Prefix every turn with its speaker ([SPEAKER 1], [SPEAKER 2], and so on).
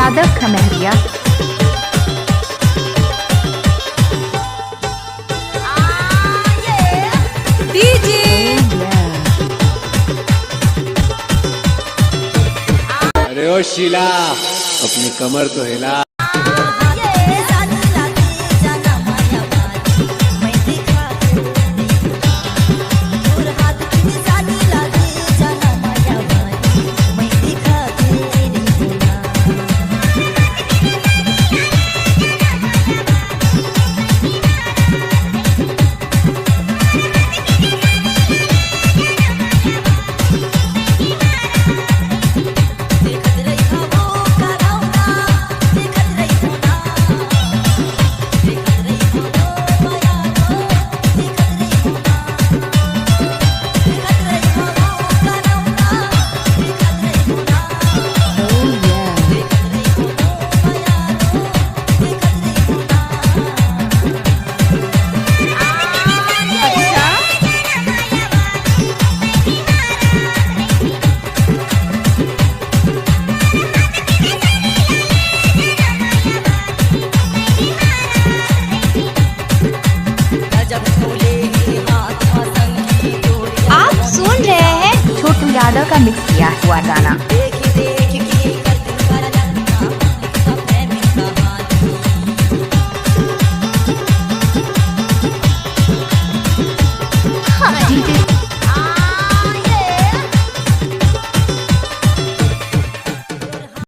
[SPEAKER 1] Yadav खनहरिया।
[SPEAKER 2] DJ
[SPEAKER 3] अरे ओ शीला, अपनी कमर तो हिला।
[SPEAKER 1] आप सुन रहे हैं छोटू यादव का मिक्स किया हुआ गाना।